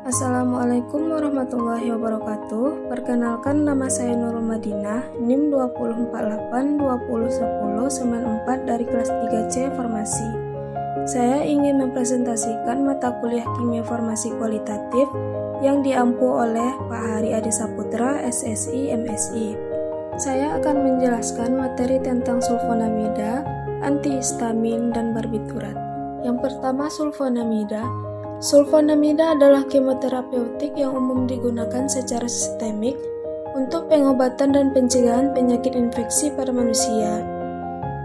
Assalamualaikum warahmatullahi wabarakatuh. Perkenalkan, nama saya Nurul Madinah, NIM 248201094 dari kelas 3C Farmasi. Saya ingin mempresentasikan mata kuliah Kimia Farmasi Kualitatif yang diampu oleh Pak Hari Adi Saputra, SSI, MSI. Saya akan menjelaskan materi tentang sulfonamida, antihistamin, dan barbiturat. Yang pertama, sulfonamida. Sulfonamida adalah kemoterapeutik yang umum digunakan secara sistemik untuk pengobatan dan pencegahan penyakit infeksi pada manusia.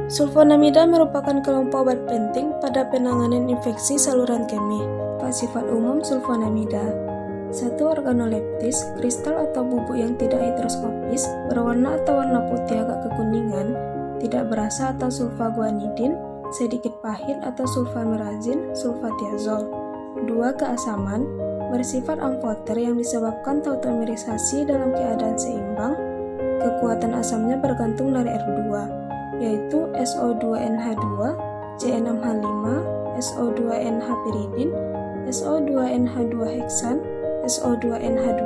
Sulfonamida merupakan kelompok obat penting pada penanganan infeksi saluran kemih. Sifat umum sulfonamida: 1. Organoleptis, kristal atau bubuk yang tidak heteroskopis, berwarna atau warna putih agak kekuningan, tidak berasa atau sulfaguanidin, sedikit pahit atau sulfamirazin, sulfatiazol. 2. Keasaman, bersifat amfoter yang disebabkan tautomerisasi dalam keadaan seimbang. Kekuatan asamnya bergantung dari R2, yaitu SO2NH2, C6H5, SO2NH piridin, SO2NH2 heksan, SO2NH2.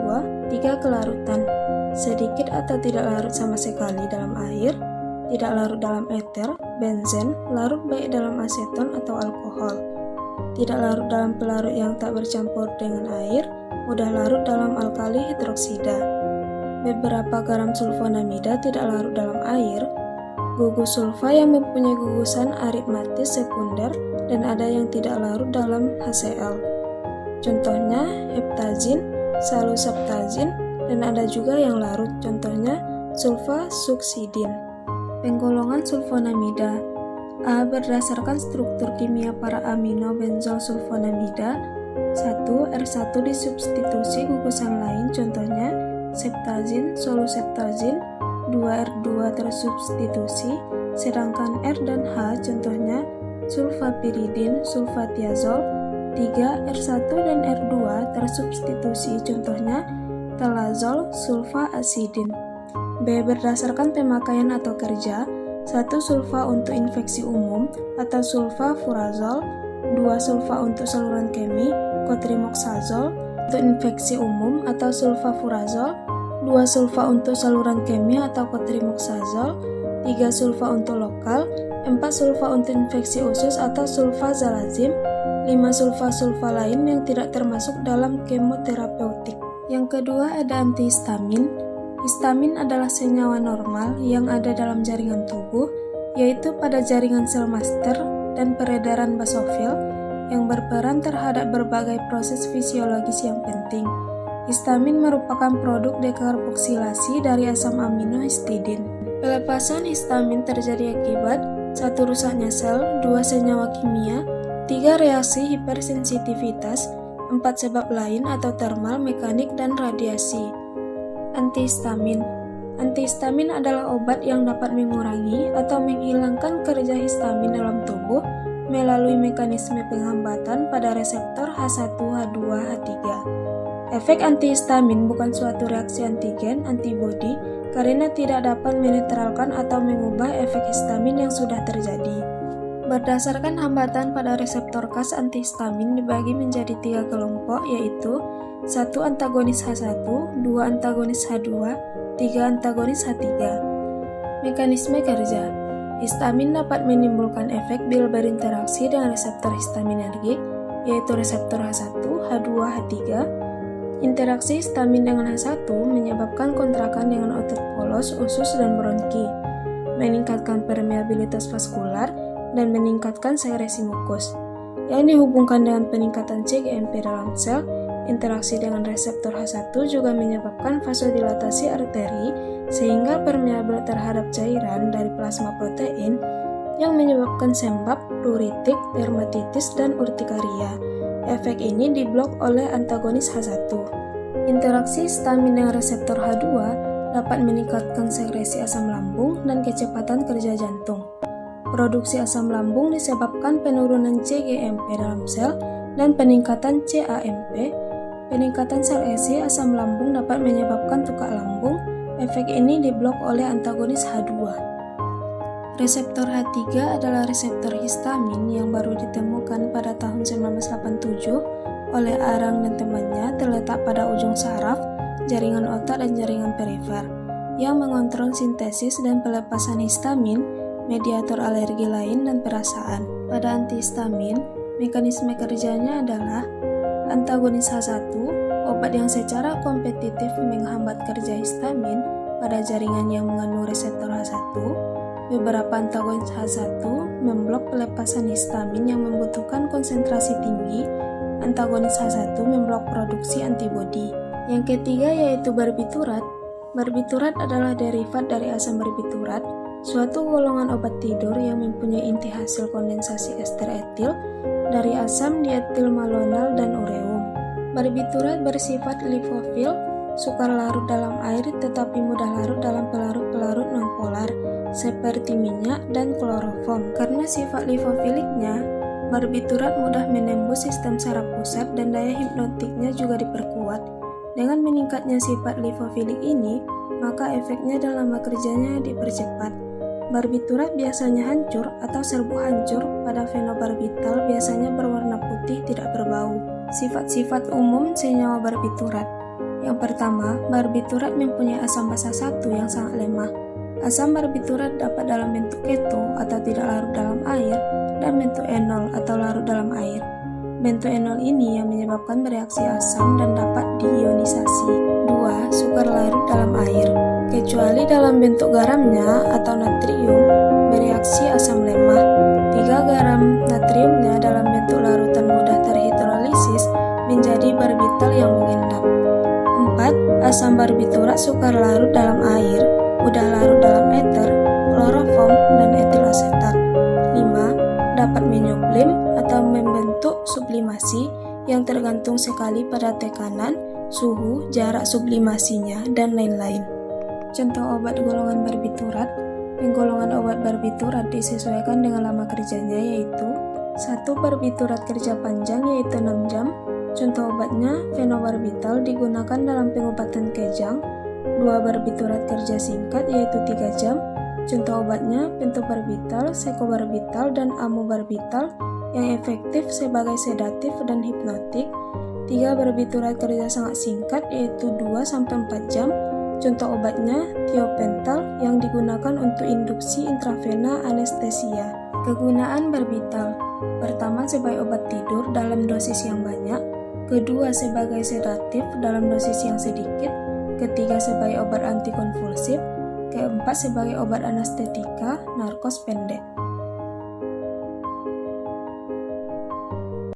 3. Kelarutan, sedikit atau tidak larut sama sekali dalam air, tidak larut dalam eter, benzen, larut baik dalam aseton atau alkohol, tidak larut dalam pelarut yang tak bercampur dengan air, mudah larut dalam alkali hidroksida. Beberapa garam sulfonamida tidak larut dalam air, gugus sulfa yang mempunyai gugusan aritmatis sekunder, dan ada yang tidak larut dalam HCl. Contohnya heptazin, saluseptazin, dan ada juga yang larut, contohnya sulfasuksidin. Penggolongan sulfonamida: A. Berdasarkan struktur kimia para amino benzol sulfonamida. 1. R1 disubstitusi gugusan lain, contohnya septazin, soluseptazin. 2. R2 tersubstitusi, sedangkan R dan H, contohnya sulfapiridin, sulfatiazol. 3. R1 dan R2 tersubstitusi, contohnya telazol, sulfaasidin. B. Berdasarkan pemakaian atau kerja: 1. Sulfa untuk infeksi umum atau sulfafurazol. 2. Sulfa untuk saluran kemih, cotrimoxazol. Untuk infeksi umum atau sulfafurazol. 2. Sulfa untuk saluran kemih atau cotrimoxazol. 3. Sulfa untuk lokal. 4. Sulfa untuk infeksi usus atau sulfazalazim. 5. Sulfa-sulfa lain yang tidak termasuk dalam kemoterapeutik. Yang kedua ada antihistamin. Histamin adalah senyawa normal yang ada dalam jaringan tubuh, yaitu pada jaringan sel master dan peredaran basofil yang berperan terhadap berbagai proses fisiologis yang penting. Histamin merupakan produk dekarboksilasi dari asam amino histidin. Pelepasan histamin terjadi akibat: 1. Rusaknya sel, 2. Senyawa kimia, 3. Reaksi hipersensitivitas, 4. Sebab lain atau termal, mekanik, dan radiasi. Antihistamin. Antihistamin adalah obat yang dapat mengurangi atau menghilangkan kerja histamin dalam tubuh melalui mekanisme penghambatan pada reseptor H1, H2, H3. Efek antihistamin bukan suatu reaksi antigen antibodi karena tidak dapat menetralkan atau mengubah efek histamin yang sudah terjadi. Berdasarkan hambatan pada reseptor khas antihistamin dibagi menjadi 3 kelompok, yaitu 1. Antagonis H1, 2. Antagonis H2, 3. Antagonis H3. Mekanisme kerja: histamin dapat menimbulkan efek bila berinteraksi dengan reseptor histaminergik, yaitu reseptor H1, H2, H3. Interaksi histamin dengan H1 menyebabkan kontrakan dengan otot polos, usus, dan bronki, meningkatkan permeabilitas vaskular, dan meningkatkan sekresi mukus, yang dihubungkan dengan peningkatan CGMP dalam sel. Interaksi dengan reseptor H1 juga menyebabkan vasodilatasi arteri sehingga permeabel terhadap cairan dari plasma protein yang menyebabkan sembab, pruritik, dermatitis, dan urtikaria. Efek ini diblok oleh antagonis H1. Interaksi histamin dengan reseptor H2 dapat meningkatkan sekresi asam lambung dan kecepatan kerja jantung. Produksi asam lambung disebabkan penurunan CGMP dalam sel dan peningkatan CAMP. Peningkatan sekresi asam lambung dapat menyebabkan tukak lambung. Efek ini diblok oleh antagonis H2. Reseptor H3 adalah reseptor histamin yang baru ditemukan pada tahun 1987 oleh Arang dan temannya terletak pada ujung saraf, jaringan otak dan jaringan perifer, yang mengontrol sintesis dan pelepasan histamin, mediator alergi lain dan perasaan. Pada antihistamin, mekanisme kerjanya adalah antagonis H1, obat yang secara kompetitif menghambat kerja histamin pada jaringan yang mengandung reseptor H1. Beberapa antagonis H1 memblok pelepasan histamin yang membutuhkan konsentrasi tinggi. Antagonis H1 memblok produksi antibodi. Yang ketiga yaitu barbiturat. Barbiturat adalah derivat dari asam barbiturat, suatu golongan obat tidur yang mempunyai inti hasil kondensasi ester etil dari asam dietilmalonal dan ureum. Barbiturat bersifat lipofil, sukar larut dalam air tetapi mudah larut dalam pelarut-pelarut nonpolar seperti minyak dan kloroform. Karena sifat lipofiliknya, barbiturat mudah menembus sistem saraf pusat dan daya hipnotiknya juga diperkuat. Dengan meningkatnya sifat lipofilik ini, maka efeknya dan lama kerjanya dipercepat. Barbiturat biasanya hancur atau serbu hancur pada fenobarbital biasanya berwarna putih tidak berbau. Sifat-sifat umum senyawa barbiturat. Yang pertama, barbiturat mempunyai asam basa 1 yang sangat lemah. Asam barbiturat dapat dalam bentuk keto atau tidak larut dalam air dan bentuk enol atau larut dalam air. Bentuk enol ini yang menyebabkan bereaksi asam dan dapat diionisasi. 2. Sukar larut dalam air. Kecuali dalam bentuk garamnya atau natrium, bereaksi asam lemah. 3. Garam natriumnya dalam bentuk larutan mudah terhidrolisis menjadi barbital yang mengendap. 4. Asam barbiturat sukar larut dalam air, mudah larut dalam eter, kloroform, dan etil asetat. 5. Dapat menyublim atau membentuk sublimasi yang tergantung sekali pada tekanan, suhu, jarak sublimasinya, dan lain-lain. Contoh obat golongan barbiturat. Penggolongan obat barbiturat disesuaikan dengan lama kerjanya yaitu 1. Barbiturat kerja panjang yaitu 6 jam. Contoh obatnya fenobarbital digunakan dalam pengobatan kejang. 2. Barbiturat kerja singkat yaitu 3 jam. Contoh obatnya pentobarbital, sekobarbital, dan amobarbital yang efektif sebagai sedatif dan hipnotik. 3. Barbiturat kerja sangat singkat yaitu 2-4 jam. Contoh obatnya tiopental yang digunakan untuk induksi intravena anestesia. Kegunaan barbital. Pertama, sebagai obat tidur dalam dosis yang banyak. Kedua, sebagai sedatif dalam dosis yang sedikit. Ketiga, sebagai obat antikonvulsif. Keempat, sebagai obat anestetika, narkos pendek.